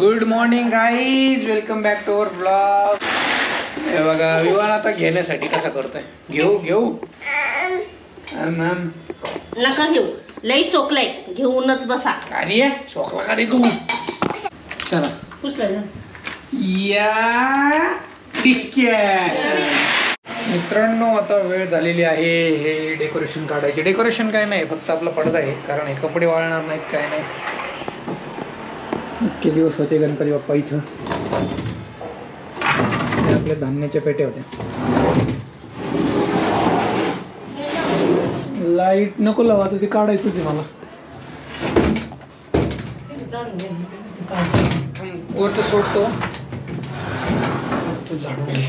Good morning guys, welcome back to our blog. हे बघा विवान आता घेण्यासाठी कसा करतोय. घेऊ नका घेऊ, लई सोकलाय, घेऊनच बसा. अरे सोकला का रे तू. चला या मित्रांनो, आता वेळ झालेली आहे हे डेकोरेशन काढायचे. डेकोरेशन काय नाही, फक्त आपला पडदा आहे, कारण हे कपडे वाळणार नाहीत काय नाही. इतके दिवस होते गणपती बाप्पा इथं. आपल्या धान्याच्या पेट्या होत्या. लाईट नको लावा, तर ते काढायचंच आहे मला. वरचं सोडतो तू, झाडून घे.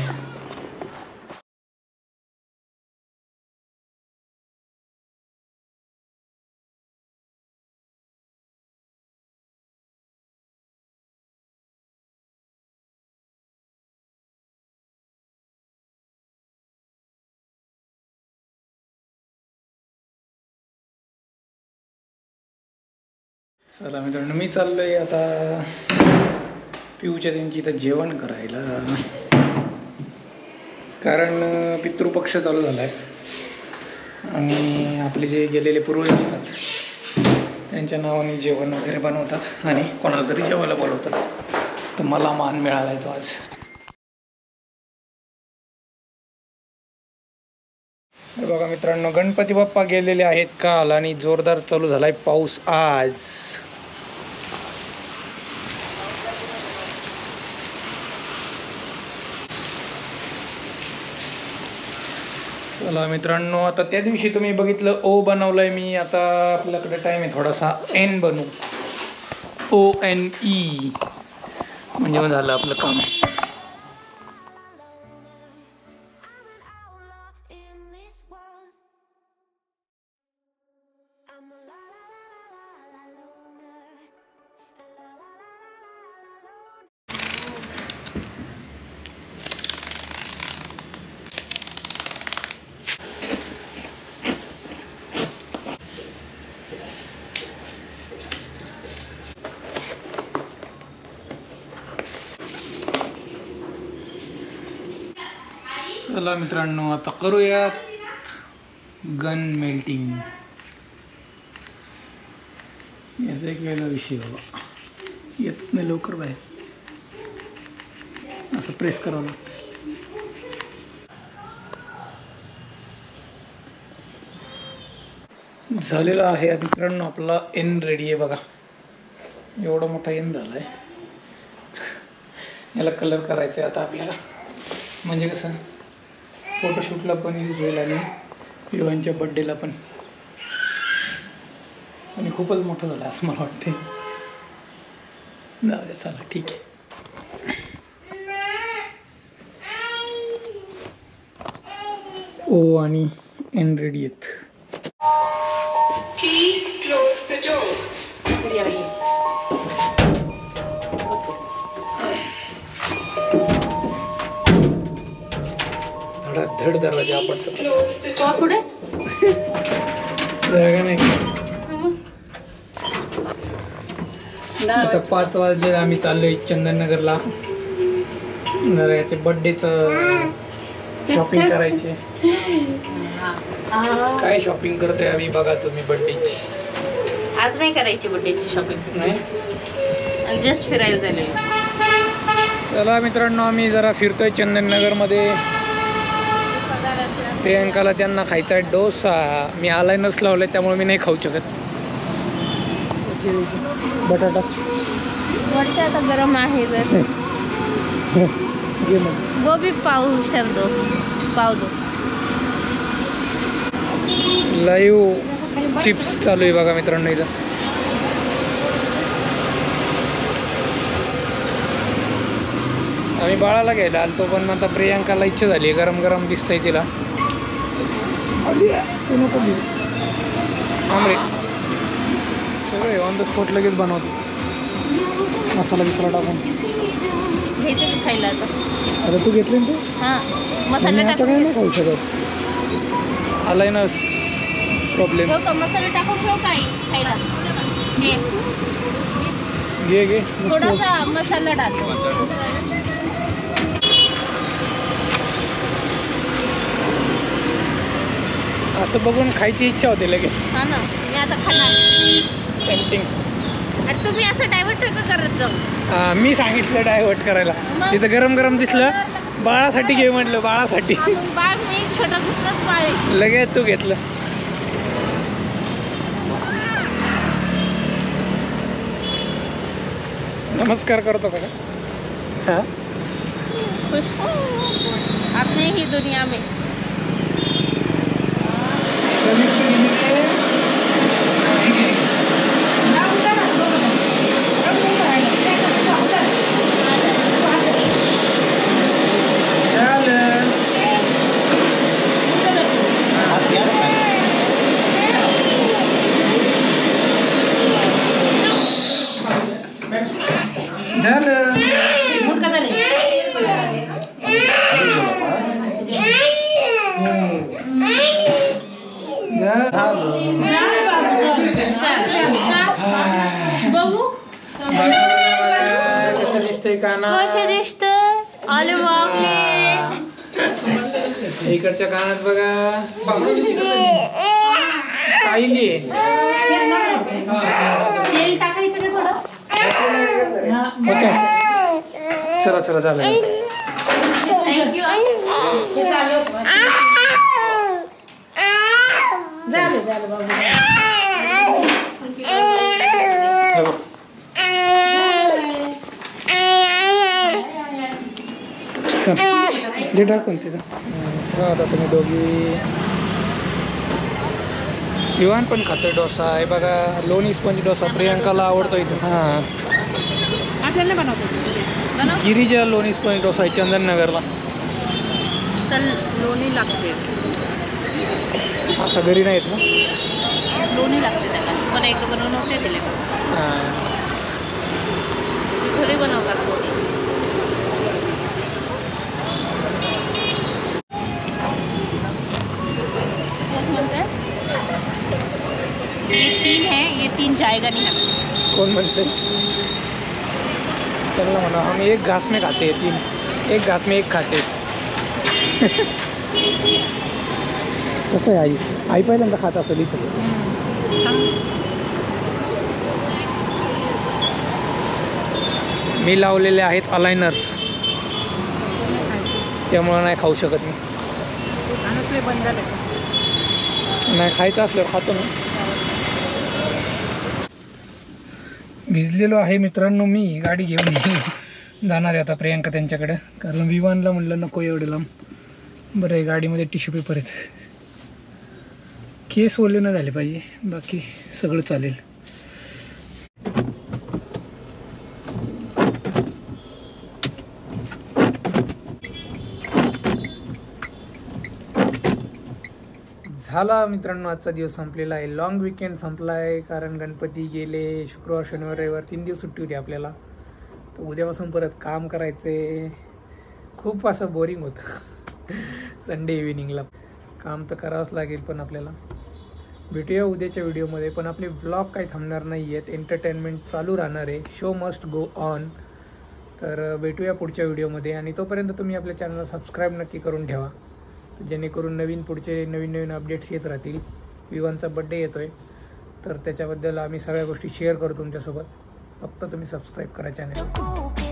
चला मित्रांनो, मी चाललोय आता पिऊच्या त्यांची इथं जेवण करायला, कारण पितृपक्ष चालू झाला आहे आणि आपले जे गेलेले पूर्वज असतात त्यांच्या नावाने जेवण वगैरे बनवतात आणि कोणाला तरी जेवायला बोलवतात. तर मला मान मिळाला आहे तो आज. बघा मित्रांनो, गणपती बाप्पा गेलेले आहेत काल आणि जोरदार चालू झालाय पाऊस आज. चला मित्रांनो, आता त्या दिवशी तुम्ही बघितलं ओ बनवलंय मी. आता आपल्याकडे टाइम आहे थोडासा एन बनवू. ONE म्हणजे मग झालं आपलं काम. चला मित्रांनो, आता करूयात गन मेल्टिंग. याचा एक वेगळा विषय बाबा, येत नाही लवकर बाहेर. असं प्रेस करावं लागतं. झालेला आहे मित्रांनो आपला एन रेडी आहे बघा. एवढा मोठा एन झाला आहे. याला कलर करायचा आहे आता आपल्याला, म्हणजे कसं फोटोशूटला पण यूज होईल आणि पिवांच्या बड्डेला पण. आणि खूपच मोठं झालं असं मला वाटते. जाऊ द्या, चला ठीक आहे. ओ आणि एन रेडी आहेत. धड दरवाजा आपडतात पुढे जागा नाही. आता 5 वाजले, आम्ही चाललोय चंदननगरला. जरा याचे बर्थडेचं शॉपिंग करायचे. काय शॉपिंग करतोय आम्ही बघा तुम्ही. बर्थडेची आज नाही करायची, बर्थडेची शॉपिंग नाही, जस्ट फिरायला झाले. चला मित्रांनो, आम्ही जरा फिरतोय चंदननगरमध्ये. प्रियंकाला त्यांना खायचा आहे डोसा. मी आलायनच लावलाय त्यामुळे मी नाही खाऊ शकत. बटाटा वाटतं आता गरम आहे. जर गोबी पाव दो. लाईव्ह चिप्स चालू आहे बघा मित्रांनो इथं. आम्ही बाळाला घ्यायला आलतो, पण आता प्रियंकाला इच्छा झाली, गरम गरम दिसतंय तिला. सगळे ऑन द स्पॉट लगेच बनवतो, मसाला बिसाला टाकून. घ्यायचं खायला आता तू घेतले ना? हां, मसाला टाकून काय नाही खाऊ शकत. आलाय ना प्रॉब्लेम. मसाला टाकून ठेव काय खायला. ये घे थोड़ा सा मसाला डालो. असं बघून खायची इच्छा होते लगेच. हा ना, मी आता खाणार. टेम्पटिंग. आणि तुम्ही असं डायव्हर्ट करत जाऊ. मी सांगितलं डायव्हर्ट करायला. मग? तिथं गरम गरम दिसलं, बाळासाठी घे म्हटलं, बाळासाठी. बाळ मी छोटा दुसराच बाळ आहे. लगेच तू घेतलं. नमस्कार करतो का? हाँ? खुश अपने ही दुनिया में. बघू कसं दिसतंय काना? कसे दिसतंय? आले बापले. इकडच्या कानात बघा पाहिली. तेल टाकायचं का थोडं? ओके चला चला चालेल. थँक्यू. चल जे टाकून तिथं. आता तुम्ही दोघी विवान पण खातोय डोसा आहे बघा. लोणी स्पंज डोसा प्रियांकाला आवडतो इथं. हां आपल्याला बनवतो. गिरिजा लोणी स्पंज डोसा आहे चंदननगरला. तर लोणी लागते. असं घरी नाही येत ना? लोणी लागते त्याला. पण एकदा बनवून होते तिला. हां घरी बनवतात लोणी. ये 3 है, ये 3 जाएगा नहीं हमें. कौन म्हणते? चला म्हणा हम एक घास में खाते हैं. 3 एक घास में एक खाते. कसं आहे आई? आई पहिल्यांदा खात असेल इथं. मी लावलेले आहेत अलायनर्स, त्यामुळं नाही खाऊ शकत मी. नाही खायचं असल्यावर खातो ना. भिजलेलो आहे मित्रांनो. मी गाडी घेऊन जाणार आहे आता प्रियांका त्यांच्याकडे, कारण विवानला म्हणलं नको एवढे लांब. बरं आहे गाडीमध्ये टिश्यू पेपर आहेत. केस ओले न झाले पाहिजे, बाकी सगळं चालेल. झाला मित्रांनो, आजचा दिवस संपलेला आहे. लॉंग विकेंड संपला आहे, कारण गणपती गेले. शुक्रवार शनिवार रविवार 3 दिवस सुट्टी होती आपल्याला. तर उद्यापासून परत काम करायचे. खूप असं बोरिंग होतं संडे इव्हिनिंगला. काम तर करावंच लागेल, पण आपल्याला भेटूया उद्याच्या व्हिडिओमध्ये. पण आपले व्लॉग काही थांबणार नाही आहेत, एंटरटेनमेंट चालू राहणार आहे. Show must go on. तर भेटूया पुढच्या व्हिडिओमध्ये. आणि तोपर्यंत तुम्ही आपल्या चॅनलला सबस्क्राईब नक्की करून ठेवा, जेणेकरून पुढचे नवीन अपडेट्स येत राहतील. विवानचा बड्डे येतो आहे, तर त्याच्याबद्दल आम्ही सगळ्या गोष्टी शेअर करू तुमच्यासोबत. फक्त तुम्ही सबस्क्राईब करा चॅनल.